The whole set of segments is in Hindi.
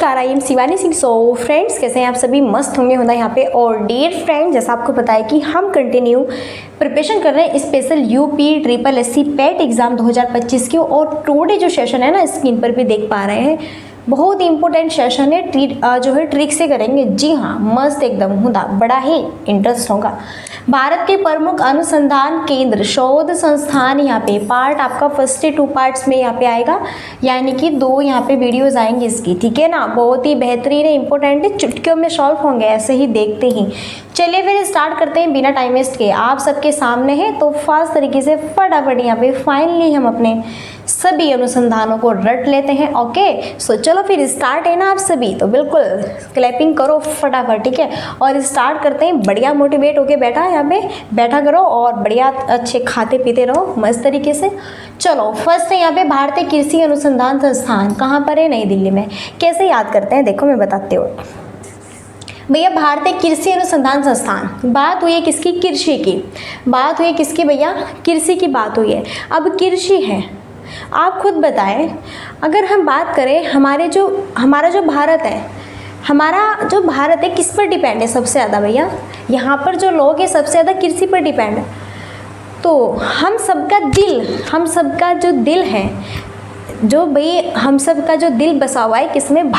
नमस्कार, I am Shivani Singh. So friends, कैसे हैं आप सभी? मस्त होंगे होता है यहाँ पे। और डियर फ्रेंड, जैसा आपको पता है कि हम कंटिन्यू प्रिपरेशन कर रहे हैं स्पेशल यूपी ट्रिपल एससी पेट एग्जाम 2025 की। और टुडे जो सेशन है ना, स्क्रीन पर भी देख पा रहे हैं, बहुत ही इंपॉर्टेंट सेशन है। जो है ट्रिक से करेंगे। जी हाँ, मस्त एकदम होगा, बड़ा ही इंटरेस्ट होगा। भारत के प्रमुख अनुसंधान केंद्र शोध संस्थान, यहाँ पे पार्ट आपका फर्स्ट 2 पार्ट्स में यहाँ पे आएगा, यानी कि 2 यहाँ पे वीडियोज आएंगी इसकी, ठीक है ना। बहुत ही बेहतरीन है, इंपॉर्टेंट है, चुटकियों में सॉल्व होंगे ऐसे ही देखते ही। चलिए फिर स्टार्ट करते हैं बिना टाइम वेस्ट के। आप सबके सामने है तो फास्ट तरीके से फटाफट यहाँ पे फाइनली हम अपने सभी अनुसंधानों को रट लेते हैं। ओके, सो चलो फिर स्टार्ट है ना आप सभी, तो बिल्कुल क्लैपिंग करो फटाफट, ठीक है। और स्टार्ट करते हैं। बढ़िया मोटिवेट होके यहाँ पे बैठा करो और बढ़िया अच्छे खाते पीते रहो मस्त तरीके से। चलो फर्स्ट है यहाँ पे भारतीय कृषि अनुसंधान संस्थान, कहाँ पर है? नई दिल्ली में। कैसे याद करते हैं देखो मैं बताते हो भैया। भारतीय कृषि अनुसंधान संस्थान, बात हुई है किसकी? कृषि की बात हुई है। किसकी भैया? कृषि की बात हुई है। अब कृषि है, आप खुद बताएं, अगर हम बात करें हमारा जो भारत है किस पर डिपेंड है सबसे ज़्यादा भैया? यहाँ पर जो लोग हैं सबसे ज़्यादा कृषि पर डिपेंड है। तो हम सबका जो दिल है, जो भाई हम सब का जो दिल बसा हुआ है किसमें?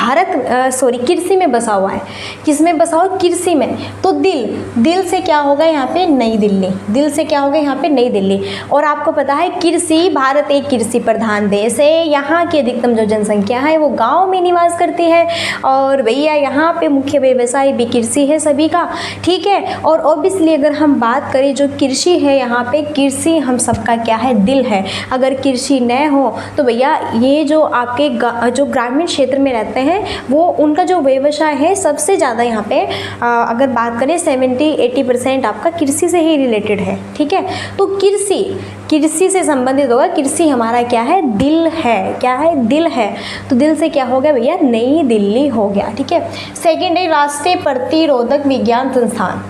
कृषि में बसा हुआ है। किसमें बसा हुआ? कृषि में। तो दिल से क्या होगा यहाँ पे? नई दिल्ली। दिल से क्या होगा यहाँ पे? नई दिल्ली। और आपको पता है कृषि, भारत एक कृषि प्रधान देश है। यहाँ की अधिकतम जो जनसंख्या है वो गाँव में निवास करती है। और भैया यहाँ पे मुख्य व्यवसाय भी कृषि है सभी का, ठीक है। और ऑब्वियसली अगर हम बात करें जो कृषि है यहाँ पे, कृषि हम सबका क्या है? दिल है। अगर कृषि न हो तो भैया ये जो आपके जो ग्रामीण क्षेत्र में रहते हैं वो उनका जो व्यवसाय है सबसे ज़्यादा यहाँ पे अगर बात करें 70-80% आपका कृषि से ही रिलेटेड है, ठीक है। तो कृषि से संबंधित होगा। कृषि हमारा क्या है? दिल है। क्या है? दिल है। तो दिल से क्या हो गया भैया? नई दिल्ली हो गया, ठीक है। सेकेंड है राष्ट्रीय प्रतिरोधक विज्ञान संस्थान।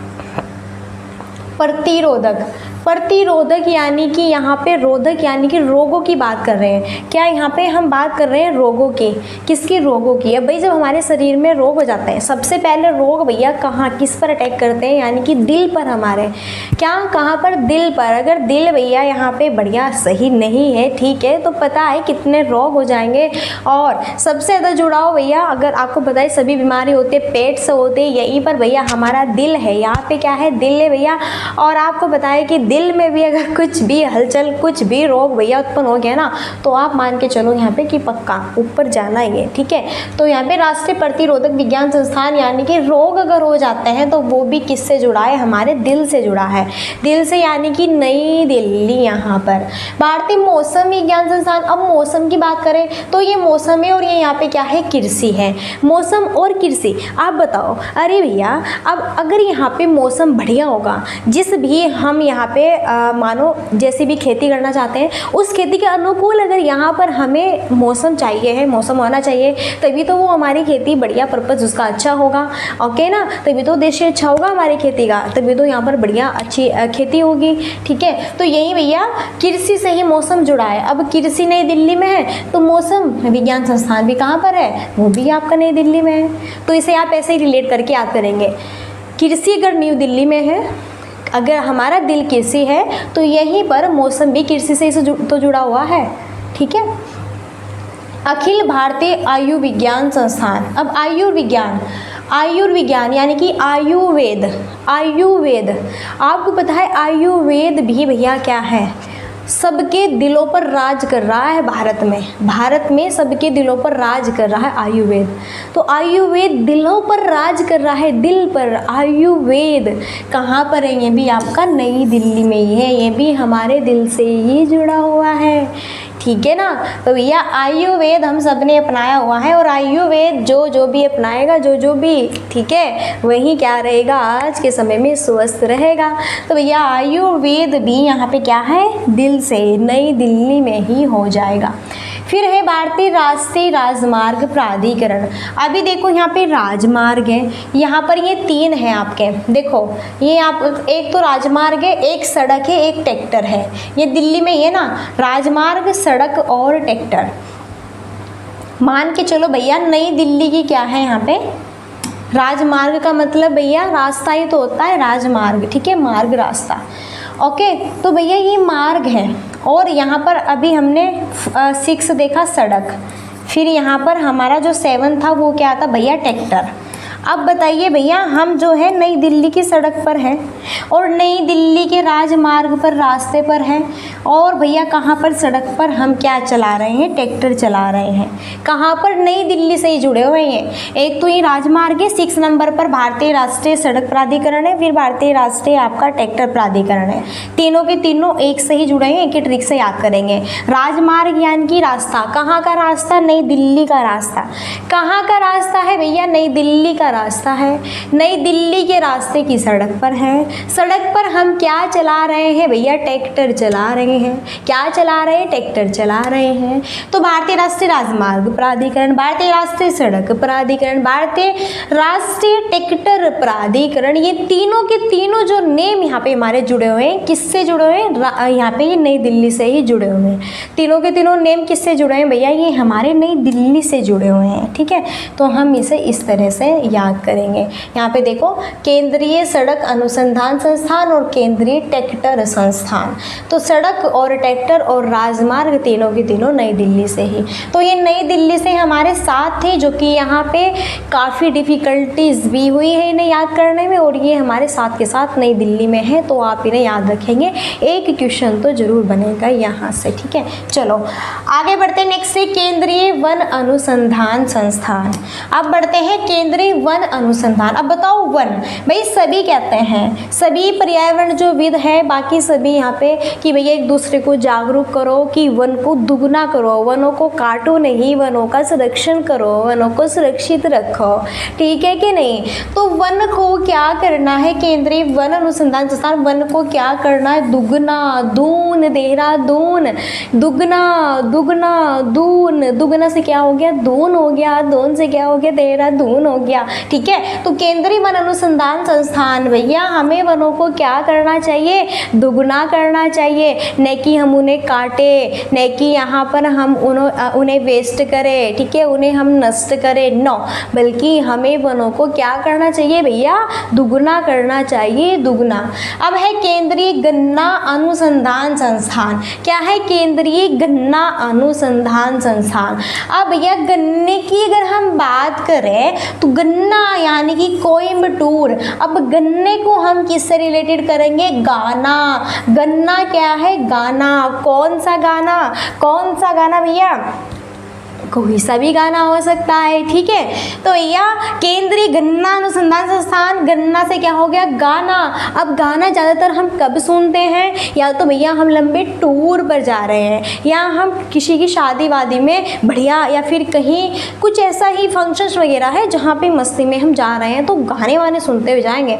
प्रतिरोधक यानी कि यहाँ पे रोधक यानी कि रोगों की बात कर रहे हैं। क्या यहाँ पे हम बात कर रहे हैं रोगों की? किसकी? रोगों की। अब भाई जब हमारे शरीर में रोग हो जाते हैं, सबसे पहले रोग भैया कहाँ किस पर अटैक करते हैं? यानी कि दिल पर हमारे। क्या? कहाँ पर? दिल पर। अगर दिल भैया यहाँ पे बढ़िया सही नहीं है, ठीक है, तो पता है कितने रोग हो जाएंगे। और सबसे ज़्यादा जुड़ाव भैया अगर आपको पता है सभी बीमारी होते पेट से होते, यहीं पर भैया हमारा दिल है। यहाँ पे क्या है? दिल है भैया। और आपको पता है कि दिल में भी अगर कुछ भी हलचल, कुछ भी रोग भैया उत्पन्न हो गया ना, तो आप मान के चलो यहाँ पे कि पक्का ऊपर जाना ही है, ठीक है। तो यहाँ पे राष्ट्रीय प्रतिरोधक विज्ञान संस्थान यानी कि रोग अगर हो जाते हैं तो वो भी किससे जुड़ा है? हमारे दिल से जुड़ा है। दिल से यानी कि नई दिल्ली। यहाँ पर भारतीय मौसम विज्ञान संस्थान। अब मौसम की बात करें तो ये मौसम है और ये यहाँ पे क्या है? कृषि है। मौसम और कृषि। आप बताओ, अरे भैया अब अगर यहाँ पे मौसम बढ़िया होगा, जिस भी हम यहाँ पे मानो जैसे भी खेती करना चाहते हैं उस खेती के अनुकूल अगर यहाँ पर हमें मौसम चाहिए है, मौसम होना चाहिए, तभी तो वो हमारी खेती बढ़िया पर्पज़ उसका अच्छा होगा, ओके ना। तभी तो उद्देश्य अच्छा होगा हमारी खेती का, तभी तो यहाँ पर बढ़िया अच्छी खेती होगी, ठीक है। तो यही भैया कृषि से ही मौसम जुड़ा है। अब कृषि नई दिल्ली में है तो मौसम विज्ञान संस्थान भी कहाँ पर है? वो भी आपका नई दिल्ली में है। तो इसे आप ऐसे ही रिलेट करके याद करेंगे। कृषि अगर न्यू दिल्ली में है, अगर हमारा दिल कृषि है तो यहीं पर मौसम भी कृषि से तो जुड़ा हुआ है, ठीक है। अखिल भारतीय आयुर्विज्ञान संस्थान। अब आयुर्विज्ञान यानी कि आयुर्वेद। आपको पता है आयुर्वेद भी भैया क्या है? सबके दिलों पर राज कर रहा है। भारत में सबके दिलों पर राज कर रहा है आयुर्वेद। तो आयुर्वेद दिलों पर राज कर रहा है, दिल पर। आयुर्वेद कहाँ पर है? ये भी आपका नई दिल्ली में ही है। ये भी हमारे दिल से ही जुड़ा हुआ है, ठीक है ना। तो भैया आयुर्वेद हम सब ने अपनाया हुआ है और आयुर्वेद जो भी अपनाएगा, जो भी, ठीक है, वही क्या रहेगा? आज के समय में स्वस्थ रहेगा। तो भैया आयुर्वेद भी यहाँ पे क्या है? दिल से नई दिल्ली में ही हो जाएगा। फिर है भारतीय राष्ट्रीय राजमार्ग प्राधिकरण। अभी देखो यहाँ पे राजमार्ग है, यहाँ पर ये 3 है आपके। देखो ये आप एक तो राजमार्ग है, एक सड़क है, एक ट्रैक्टर है। ये दिल्ली में ही है ना, राजमार्ग, सड़क और ट्रैक्टर। मान के चलो भैया नई दिल्ली की क्या है यहाँ पे, राजमार्ग का मतलब भैया रास्ता ही तो होता है राजमार्ग, ठीक है, मार्ग रास्ता। ओके, तो भैया ये मार्ग है और यहाँ पर अभी हमने 6 देखा सड़क, फिर यहाँ पर हमारा जो 7 था वो क्या था भैया, ट्रैक्टर। अब बताइए भैया हम जो है नई दिल्ली की सड़क पर हैं और नई दिल्ली के राजमार्ग पर रास्ते पर हैं और भैया कहाँ पर, सड़क पर हम क्या चला रहे हैं, ट्रैक्टर चला रहे हैं। कहाँ पर, नई दिल्ली से ही जुड़े हुए हैं। एक तो ये राजमार्ग है, 6 नंबर पर भारतीय राष्ट्रीय सड़क प्राधिकरण है, फिर भारतीय राष्ट्रीय आपका ट्रैक्टर प्राधिकरण है। तीनों के तीनों एक से ही जुड़े हैं, एक ही ट्रिक से याद करेंगे। राजमार्ग यानी कि रास्ता, कहाँ का रास्ता, नई दिल्ली का रास्ता। कहाँ का रास्ता है भैया, नई दिल्ली का रास्ता है, नई दिल्ली के रास्ते की सड़क पर है। सड़क पर हम क्या चला रहे हैं भैया, ट्रैक्टर चला रहे हैं। क्या चला रहे हैं, ट्रैक्टर चला रहे हैं। तो भारतीय राष्ट्रीय राजमार्ग प्राधिकरण, भारतीय राष्ट्रीय सड़क प्राधिकरण, भारतीय राष्ट्रीय ट्रैक्टर प्राधिकरण, ये तीनों के तीनों जो नेम यहाँ पे हमारे जुड़े हुए हैं, किससे जुड़े हुए हैं, यहाँ पे ये नई दिल्ली से ही जुड़े हुए हैं। तीनों के तीनों नेम किससे जुड़े हैं भैया, ये हमारे नई दिल्ली से जुड़े हुए हैं, ठीक है। तो हम इसे इस तरह से याद करेंगे। यहाँ पे देखो, केंद्रीय सड़क अनुसंधान संस्थान और केंद्रीय ट्रैक्टर संस्थान, तो सड़क और ट्रैक्टर और राजमार्ग तीनों के तीनों नई दिल्ली से ही। तो ये नई दिल्ली से हमारे साथ थे, जो कि यहाँ पे काफ़ी डिफ़िकल्टीज भी हुई है इन्हें याद करने में, और ये हमारे साथ के साथ नई दिल्ली में है, तो आप इन्हें याद रखेंगे। एक क्वेश्चन तो जरूर बनेगा यहाँ से, ठीक है। चलो आगे बढ़ते हैं, नेक्स्ट है केंद्रीय वन अनुसंधान संस्थान। अब बढ़ते हैं केंद्रीय वन अनुसंधान। अब बताओ वन, भाई सभी कहते हैं, सभी पर्यावरण जो विद है, बाकी सभी यहाँ पे कि भैया एक दूसरे को जागरूक करो कि वन को दुगना करो, वनों को काटो नहीं, वनों का संरक्षण करो, वनों को सुरक्षित रखो, ठीक है कि नहीं। तो वन को क्या करना है, केंद्रीय वन अनुसंधान संस्थान वन को क्या करना है, दुगना, दून, देहरादून, दुगना, दुगना, दून, दुगना से क्या हो गया, दून हो गया, दून से क्या हो गया, देहरादून हो गया, ठीक है। तो केंद्रीय वन अनुसंधान संस्थान भैया हमें वनों को क्या करना चाहिए, दुगना करना चाहिए, न कि हम उन्हें काटे, न कि यहाँ पर हम उन्हें वेस्ट करें, ठीक है, उन्हें हम नष्ट करें, नो, बल्कि हमें वनों को क्या करना चाहिए भैया, दुगना करना चाहिए, दुगना। अब है केंद्रीय गन्ना अनुसंधान संस्थान। क्या है, केंद्रीय गन्ना अनुसंधान संस्थान। अब भैया गन्ने की अगर हम बात करें तो गन्ना यानी कि कोयम्बटूर। अब गन्ने को हम किससे रिलेटेड करेंगे, गाना। गन्ना क्या है, गाना। कौन सा गाना, कौन सा गाना भैया, कोई सा भी गाना हो सकता है, ठीक है। तो भैया केंद्रीय गन्ना अनुसंधान संस्थान, गन्ना से क्या हो गया, गाना। अब गाना ज़्यादातर हम कब सुनते हैं, या तो भैया हम लंबे टूर पर जा रहे हैं, या हम किसी की शादी वादी में बढ़िया, या फिर कहीं कुछ ऐसा ही फंक्शंस वगैरह है जहाँ पे मस्ती में हम जा रहे हैं, तो गाने वाने सुनते हुए जाएंगे।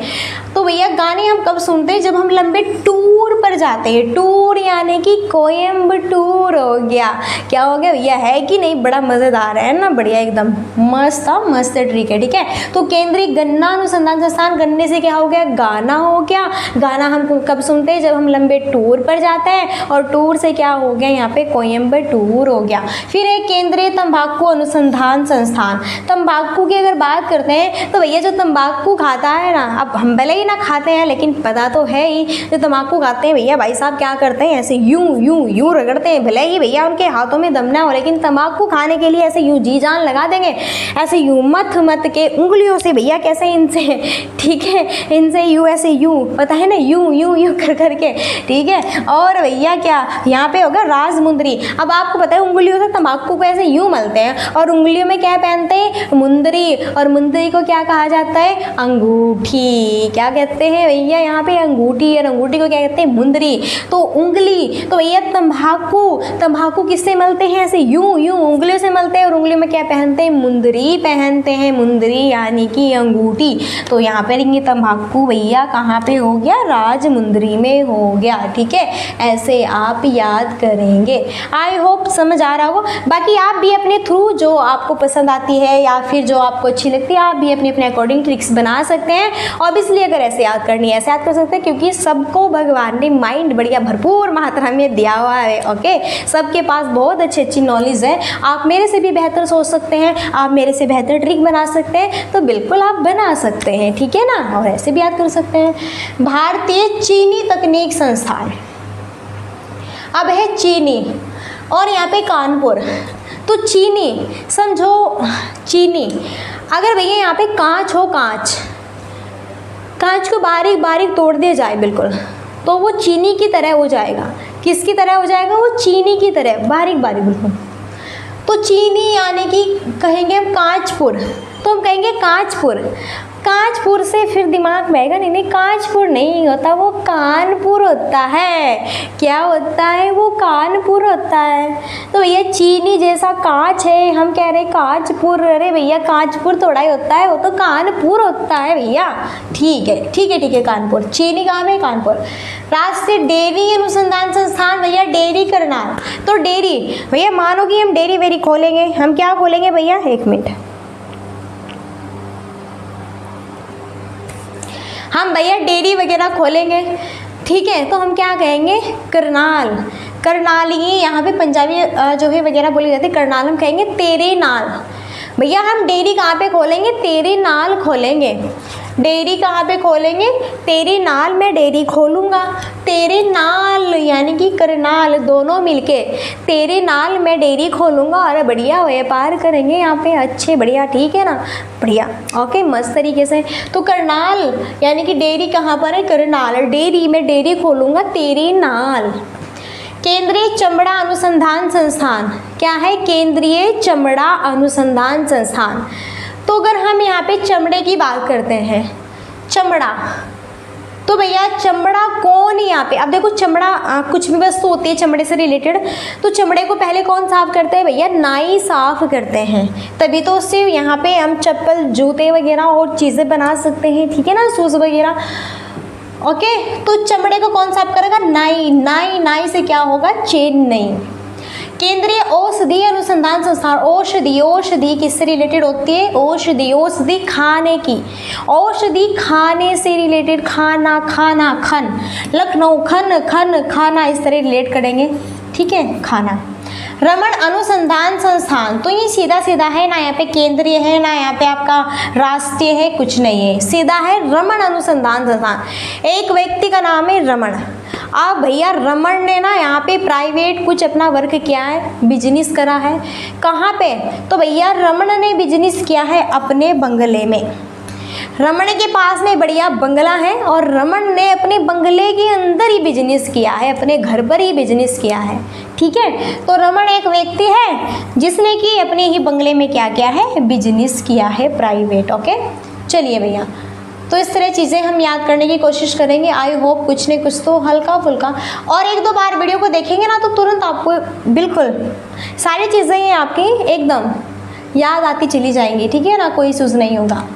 तो भैया गाने हम कब सुनते हैं, जब हम लंबे टूर पर जाते हैं। टूर यानी कि कोयम्बटूर हो गया। क्या हो गया भैया, है कि नहीं, बड़ा मज़ेदार है ना, बढ़िया एकदम मस्त था, मस्त ट्रिक है, ठीक है। तो केंद्रीय गन्ना अनुसंधान संस्थान, गन्ने से क्या हो गया, गाना हो गया। गाना हम कब सुनते हैं, जब हम लंबे टूर पर जाते हैं, और टूर से क्या हो गया, यहाँ पे कोयम्बटूर हो गया। फिर एक केंद्रीय तंबाकू अनुसंधान संस्थान। तंबाकू की अगर बात करते हैं तो भैया जो तंबाकू खाता है ना, अब हम भले ही ना खाते हैं लेकिन पता तो है ही, जो तंबाकू खाते हैं भैया भाई साहब क्या करते हैं, ऐसे यूं यूं यूं रगड़ते हैं, भले ही भैया उनके हाथों में दम ना हो, लेकिन तंबाकू खाने के लिए ऐसे यूं जी जान लगा देंगे, ऐसे यूं मत मत के उंगलियों से भैया कैसे इनसे, ठीक है, इनसे यूं ऐसे यूं, पता है ना, यूं यूं यूं कर करके, ठीक है। और भैया क्या यहाँ पे होगा राजमुंदरी। अब आपको पता है उंगलियों से तंबाकू को ऐसे यूं मलते हैं, और उंगलियों में क्या पहनते हैं, मुंदरी, और मुंदरी को क्या कहा जाता है, अंगूठी। क्या कहते हैं भैया यहाँ पे, अंगूठी, और अंगूठी को क्या कहते हैं, मुंदरी। तो उंगली, तो भैया तंबाकू किससे मलते हैं, ऐसे यूं यूं उंगलियों से मलते हैं, और उंगलियों में क्या पहनते हैं, मुंदरी पहनते हैं, मुंदरी यानी कि अंगूठी। तो यहाँ पे रहेंगे तंबाकू भैया कहाँ पे हो गया, राजमुंदरी में हो गया, ठीक है। ऐसे आप याद करेंगे। आई होप समझ आ रहा होगा। बाकी आप भी अपने थ्रू जो आपको पसंद आती है या फिर जो आपको अच्छी लगती है, आप भी अपने अपने अकॉर्डिंग ट्रिक्स बना सकते हैं। ऑब्वियसली अगर ऐसे याद करनी है ऐसे याद कर सकते हैं, क्योंकि सबको भगवान ने माइंड बढ़िया भरपूर मात्रा में दिया हुआ है। ओके, सबके पास बहुत अच्छी अच्छी नॉलेज है। आप आप मेरे से भी बेहतर सोच सकते हैं, आप मेरे से बेहतर ट्रिक बना सकते हैं, तो बिल्कुल आप बना सकते हैं, ठीक है ना। और ऐसे भी याद कर सकते हैं। भारतीय चीनी तकनीक संस्थान, अब है चीनी और यहाँ पे कानपुर। तो चीनी समझो, चीनी अगर भैया यहाँ पे कांच हो, कांच को बारीक बारीक तोड़ दिया जाए बिल्कुल, तो वो चीनी की तरह हो जाएगा। किसकी तरह हो जाएगा? वो चीनी की तरह बारीक बारीक बिल्कुल। तो चीनी यानी कि कहेंगे हम कांचपुर, तो हम कहेंगे कांचपुर। कांचपुर से फिर दिमाग में आएगा, नहीं कांचपुर नहीं होता, वो कानपुर होता है। क्या होता है? वो कानपुर होता है। तो भैया चीनी जैसा कांच है, हम कह रहे हैं कांचपुर। अरे भैया कांचपुर थोड़ा ही होता है, वो तो कानपुर होता है भैया। ठीक है ठीक है ठीक है, कानपुर। चीनी कहाँ है? कानपुर। राष्ट्रीय डेयरी अनुसंधान संस्थान, भैया डेयरी करनाल। तो डेयरी भैया मानो कि हम डेयरी वेरी खोलेंगे, हम क्या खोलेंगे भैया? एक मिनट, हम भैया डेयरी वगैरह खोलेंगे, ठीक है। तो हम क्या कहेंगे? करनाल। करनाली, यहाँ पे पंजाबी जो है वगैरह बोली जाती है, करनाल हम कहेंगे तेरे नाल। भैया हम डेयरी कहाँ पे खोलेंगे? तेरे नाल खोलेंगे। डेयरी कहाँ पे खोलेंगे? तेरे नाल में डेयरी खोलूँगा। तेरे नाल यानी कि करनाल, दोनों मिलके तेरे नाल में डेयरी खोलूँगा और बढ़िया व्यापार करेंगे यहाँ पे, अच्छे बढ़िया, ठीक है ना, बढ़िया, ओके, मस्त तरीके से। तो करनाल यानी कि डेयरी कहाँ पर है? करनाल। डेयरी में डेयरी खोलूँगा तेरे नाल। केंद्रीय चमड़ा अनुसंधान संस्थान, क्या है? केंद्रीय चमड़ा अनुसंधान संस्थान। तो अगर हम यहाँ पे चमड़े की बात करते हैं, चमड़ा, तो भैया चमड़ा कौन यहाँ पे? अब देखो चमड़ा कुछ भी वस्तु होती है चमड़े से रिलेटेड, तो चमड़े को पहले कौन साफ करते हैं भैया? नाई साफ करते हैं, तभी तो उससे यहाँ पे हम चप्पल, जूते वगैरह और चीज़ें बना सकते हैं, ठीक है ना, शूज़ वगैरह, ओके। तो चमड़े को कौन साफ करेगा? नाई। नाई, नाई से क्या होगा? चेन्नई। केंद्रीय औषधि अनुसंधान संस्थान, औषधि, औषधि किससे रिलेटेड होती है? औषधि, औषधि खाने की, औषधि खाने से रिलेटेड, खाना, खाना, खन, लखनऊ, खन, खन, खाना, इस तरह रिलेट करेंगे, ठीक है, खाना। रमन अनुसंधान संस्थान, तो ये सीधा सीधा है ना, यहाँ पे केंद्रीय है ना, यहाँ पे आपका राष्ट्रीय है, कुछ नहीं है, सीधा है रमन अनुसंधान संस्थान। एक व्यक्ति का नाम है रमन। अब भैया रमन ने ना यहाँ पे प्राइवेट कुछ अपना वर्क किया है, बिजनेस करा है। कहाँ पे? तो भैया रमन ने बिजनेस किया है अपने बंगले में। रमन के पास में बढ़िया बंगला है और रमन ने अपने बंगले के अंदर ही बिजनेस किया है, अपने घर पर ही बिजनेस किया है, ठीक है। तो रमन एक व्यक्ति है जिसने कि अपने ही बंगले में क्या किया है? बिजनेस किया है प्राइवेट, ओके। चलिए भैया, तो इस तरह चीज़ें हम याद करने की कोशिश करेंगे। आई होप कुछ न कुछ तो हल्का फुल्का, और एक दो बार वीडियो को देखेंगे ना तो तुरंत आपको बिल्कुल सारी चीज़ें ही आपकी एकदम याद आती चली जाएंगी, ठीक है ना, कोई इशूज़ नहीं होगा।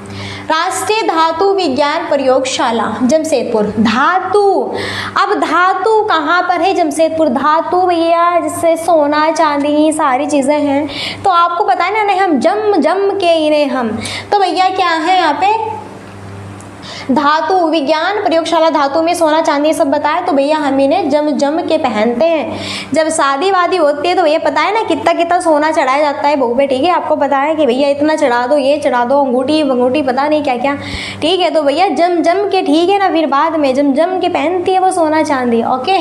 राष्ट्रीय धातु विज्ञान प्रयोगशाला जमशेदपुर। धातु, अब धातु कहाँ पर है? जमशेदपुर। धातु भैया जिससे सोना चांदी सारी चीज़ें हैं, तो आपको पता है ना, नहीं हम जम के इन्हें हम, तो भैया क्या है यहाँ पे? धातु विज्ञान प्रयोगशाला, धातु में सोना चांदी सब बताया, तो भैया हम इन्हें जम के पहनते हैं। जब शादी वादी होती है तो भैया पता है ना कितना कितना सोना चढ़ाया जाता है बहू पे, ठीक है, आपको पता है कि भैया इतना चढ़ा दो, ये चढ़ा दो, अंगूठी बंगूठी पता नहीं क्या क्या, ठीक है। तो भैया जम के, ठीक है ना, फिर बाद में जम के पहनती है वो सोना चांदी, ओके।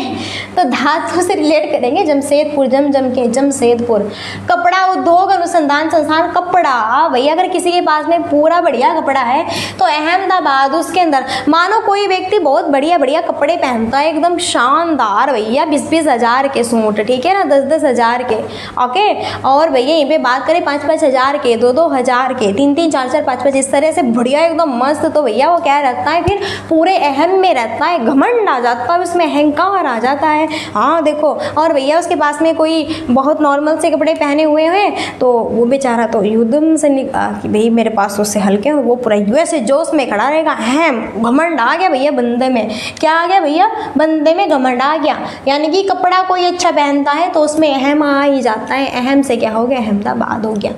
तो धातु से रिलेट करेंगे जमशेदपुर, जम के जमशेदपुर। कपड़ा उद्योग अनुसंधान संस्थान, कपड़ा भैया अगर किसी के पास में पूरा बढ़िया कपड़ा है तो अहमदाबाद, उसके अंदर मानो कोई व्यक्ति बहुत बढ़िया बढ़िया कपड़े पहनता है, एकदम शानदार भैया, 20-20 हज़ार के सूट, ठीक है ना, 10-10 हज़ार के, ओके। और भैया यहीं पे बात करें 5-5 हज़ार के, 2-2 हज़ार के, 3-3, 4-4, 5-5, इस तरह से बढ़िया एकदम मस्त, तो भैया वो क्या रहता है? फिर पूरे अहम में रहता है, घमंड आ जाता है उसमें, अहंकार आ जाता है, हाँ देखो। और भैया उसके पास में कोई बहुत नॉर्मल से कपड़े पहने हुए हैं तो वो बेचारा तो युद्धम से कि भाई मेरे पास उससे हल्के हैं, वो पूरा यूएसए जोश में खड़ा रहेगा, अहम घमंड आ गया भैया बंदे में, क्या आ गया भैया? बंदे में घमंड आ गया। यानी कि कपड़ा कोई अच्छा पहनता है तो उसमें अहम आ ही जाता है, अहम से क्या हो गया? अहमदाबाद हो गया।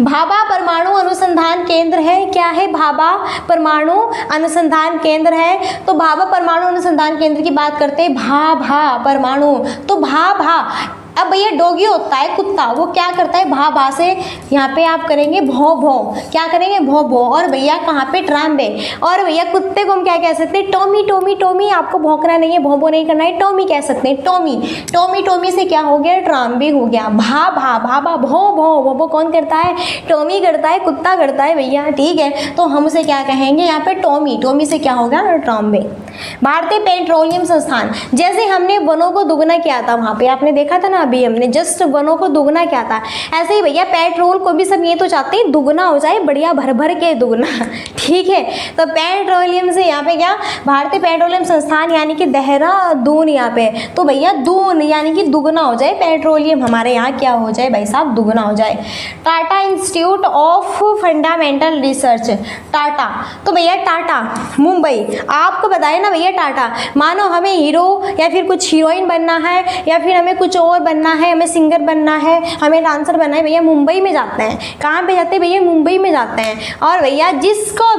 भाभा परमाणु अनुसंधान केंद्र है, क्या है? भाभा परमाणु अनुसंधान केंद्र है। तो भाभा परमाणु अनुसंधान केंद्र की बात करते हैं, भाभा परमाणु, तो भाभा अब भैया डॉगी होता है कुत्ता, वो क्या करता है, भा भा से यहाँ पे आप करेंगे भौ भौ, क्या करेंगे भौ भौ, और भैया कहाँ पे ट्राम्बे, और भैया कुत्ते को हम क्या कह सकते हैं, टॉमी टॉमी टॉमी, आपको भौंकना नहीं है, भौ भौ नहीं करना है, टॉमी कह सकते हैं, टॉमी टॉमी टॉमी से क्या हो गया, ट्राम्बे हो गया। भा भा भा भा भौ भौ, भौ भौ कौन करता है, टॉमी करता है, कुत्ता करता है भैया, ठीक है, तो हम उसे क्या कहेंगे यहाँ पे, टॉमी, टॉमी से क्या होगा, ट्राम्बे। भारतीय पेट्रोलियम संस्थान, जैसे हमने वनों को दुगना किया था, वहाँ पे आपने देखा था ना, अभी हमने जस्ट वनों को दुगना किया था, ऐसे ही भैया पेट्रोल को भी सब ये तो चाहते हैं दुगना हो जाए, बढ़िया भर भर के दुगना, ठीक है। तो पेट्रोलियम से यहाँ पे क्या, भारतीय पेट्रोलियम संस्थान यानी कि देहरादून यहाँ पे, तो भैया दून यानी कि दुगना हो जाए, पेट्रोलियम हमारे यहाँ क्या हो जाए भाई साहब, दुगना हो जाए। Tata institute of fundamental research, Tata, तो भैया टाटा मुंबई, आपको बताया ना भैया टाटा, मानो हमें हीरो या फिर कुछ हीरोइन बनना है, या फिर हमें कुछ और बनना है, हमें सिंगर बनना है, हमें डांसर बनना है, भैया मुंबई में जाते हैं। कहाँ पे जाते हैं भैया, मुंबई में जाते हैं। और भैया जिसको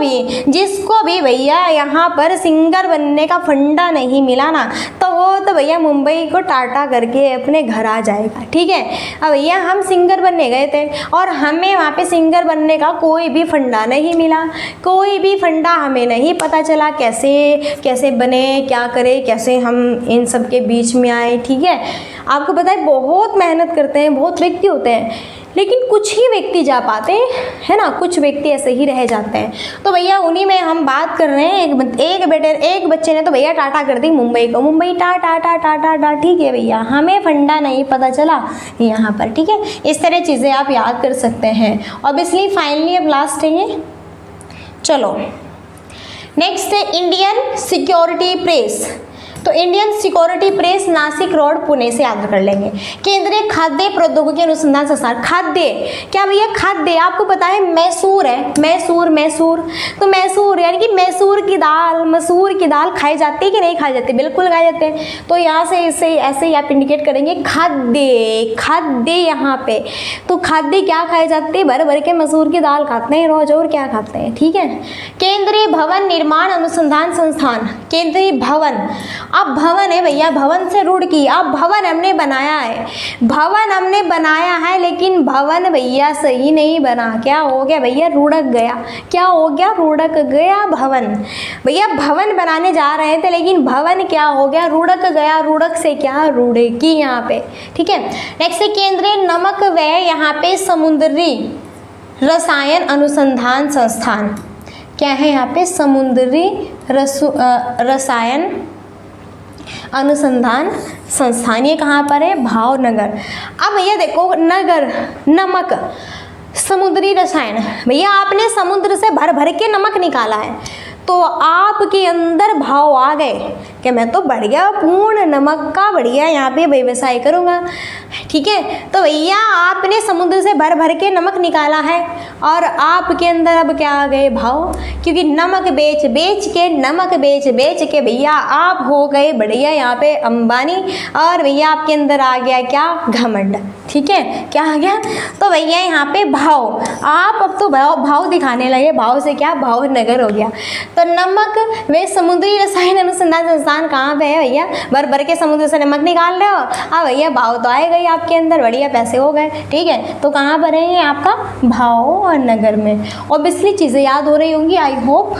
भी भैया यहाँ पर सिंगर बनने का फंडा नहीं मिला ना, तो वो तो भैया मुंबई को टाटा करके अपने घर आ जाएगा, ठीक है। अब भैया हम सिंगर बनने गए थे और हमें वहाँ पे सिंगर बनने का कोई भी फंडा नहीं मिला, कोई भी फंडा हमें नहीं पता चला, कैसे बने, क्या करें, कैसे हम इन सब के बीच में आए, ठीक है। आपको पता है बहुत मेहनत करते हैं, बहुत व्यक्ति होते हैं, लेकिन कुछ ही व्यक्ति जा पाते हैं, है ना, कुछ व्यक्ति ऐसे ही रह जाते हैं। तो भैया उन्हीं में हम बात कर रहे हैं। एक बच्चे ने तो भैया टाटा कर दी मुंबई को, मुंबई टाटा टाटा टाटा, ठीक है भैया, हमें फंडा नहीं पता चला यहाँ पर, ठीक है। इस तरह चीज़ें आप याद कर सकते हैं। ऑब्वियसली फाइनली अब लास्ट है ये, चलो नेक्स्ट है इंडियन सिक्योरिटी प्रेस। तो Indian security press Nashik road Pune से याद कर लेंगे। केंद्रीय खाद्य प्रौद्योगिकी अनुसंधान संस्थान, खाद्य क्या भैया, खाद्य आपको पता है मैसूर है, मैसूर, तो मैसूर यानी कि मसूर की दाल खाई जाती है कि नहीं खाई जाती, बिल्कुल खाई जाते हैं। तो यहाँ से इसे ऐसे ही आप इंडिकेट करेंगे खाद्य यहाँ पे, तो खाद्य क्या खाई जाती है, भर भर के मसूर की दाल खाते हैं रोज, और क्या खाते हैं, ठीक है। केंद्रीय भवन निर्माण अनुसंधान संस्थान, केंद्रीय भवन, अब भवन है भैया, भवन से रुड़की, अब भवन हमने बनाया है, लेकिन भवन भैया सही नहीं बना, क्या हो गया भैया, रुड़क गया, क्या हो गया, रुड़क गया भवन। भैया भवन बनाने जा रहे थे, लेकिन भवन क्या हो गया, रुड़क गया, रुड़क से क्या, रुड़की यहाँ पे, ठीक है। नेक्स्ट है केंद्रीय नमक व यहाँ पे समुद्री रसायन अनुसंधान संस्थान, क्या है यहाँ पे, समुद्री रसायन अनुसंधान संस्थान, ये कहाँ पर है, भावनगर। अब भैया देखो, नगर, नमक, समुद्री रसायन, भैया आपने समुद्र से भर भर के नमक निकाला है, तो आपके अंदर भाव आ गए कि मैं तो बढ़िया पूर्ण नमक का बढ़िया यहाँ पे व्यवसाय करूँगा, ठीक है। तो भैया आपने समुद्र से भर भर के नमक निकाला है, और आपके अंदर अब क्या आ गए, भाव, क्योंकि नमक बेच बेच के भैया आप हो गए बढ़िया यहाँ पे अंबानी, और भैया आपके अंदर आ गया क्या, घमंड, ठीक है, क्या आ गया, तो भैया यहाँ पे भाव, आप अब तो भाव दिखाने लगे, भाव से क्या, भावनगर हो गया। तो नमक वे समुद्री रसायन अनुसंधान संस्थान कहाँ पे है भैया, भर भर के समुद्र से नमक निकाल रहे हो, हाँ भैया भाव तो आए गए आपके अंदर, बढ़िया पैसे हो गए, ठीक है। तो कहाँ पर है ये आपका, भाव और नगर में। ऑब्वियसली चीज़ें याद हो रही होंगी, आई होप।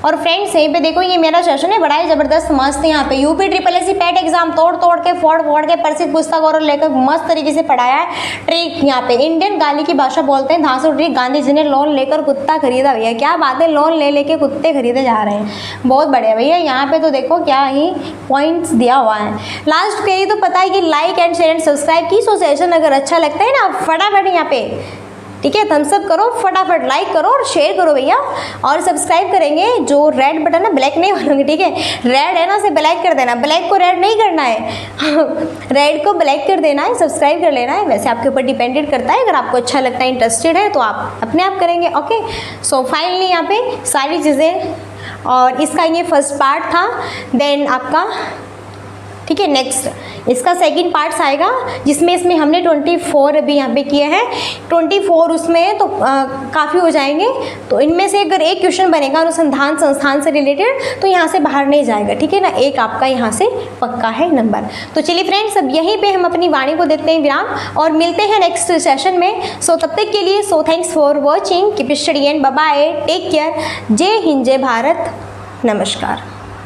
और फ्रेंड्स यहीं पे देखो, ये मेरा सेशन है, बड़ा ही ज़बरदस्त मस्त है। यहाँ पे यूपी SSC पैट एग्जाम तोड़ के फोड़ के प्रसिद्ध पुस्तक और लेकर मस्त तरीके से पढ़ाया है। ट्रिक यहाँ पे इंडियन गाली की भाषा बोलते हैं, धांसू ट्रिक, गांधी जी ने लोन लेकर कुत्ता खरीदा, भैया क्या बात है, लोन ले लेके कुत्ते खरीदे जा रहे हैं, बहुत बढ़िया भैया। यहाँ पे तो देखो क्या ही पॉइंट्स दिया हुआ है। लास्ट पे तो पता है कि like and share and subscribe की सेशन अगर अच्छा लगता है ना, फटाफट यहाँ पे, ठीक है, थम्स अप करो, फटाफट लाइक करो और शेयर करो भैया, और सब्सक्राइब करेंगे, जो रेड बटन है ब्लैक नहीं मानूंगी, ठीक है, रेड है ना उसे ब्लैक कर देना, ब्लैक को रेड नहीं करना है रेड को ब्लैक कर देना है, सब्सक्राइब कर लेना है। वैसे आपके ऊपर डिपेंडेड करता है, अगर आपको अच्छा लगता है, इंटरेस्टेड है, तो आप अपने आप करेंगे, ओके। सो फाइनली यहाँ पे सारी चीज़ें, और इसका ये फर्स्ट पार्ट था। देन आपका ठीक है। नेक्स्ट इसका सेकंड पार्ट्स आएगा जिसमें हमने 24 अभी यहाँ पे किए हैं, 24 उसमें तो काफ़ी हो जाएंगे। तो इनमें से अगर एक क्वेश्चन बनेगा अनुसंधान संस्थान से रिलेटेड तो यहाँ से बाहर नहीं जाएगा, ठीक है ना, एक आपका यहाँ से पक्का है नंबर। तो चलिए फ्रेंड्स, अब यहीं पे हम अपनी वाणी को देते हैं विराम और मिलते हैं नेक्स्ट सेशन में। सो तब तक के लिए thanks for watching, keep study and bye bye, take care, जय हिंद जय भारत, नमस्कार।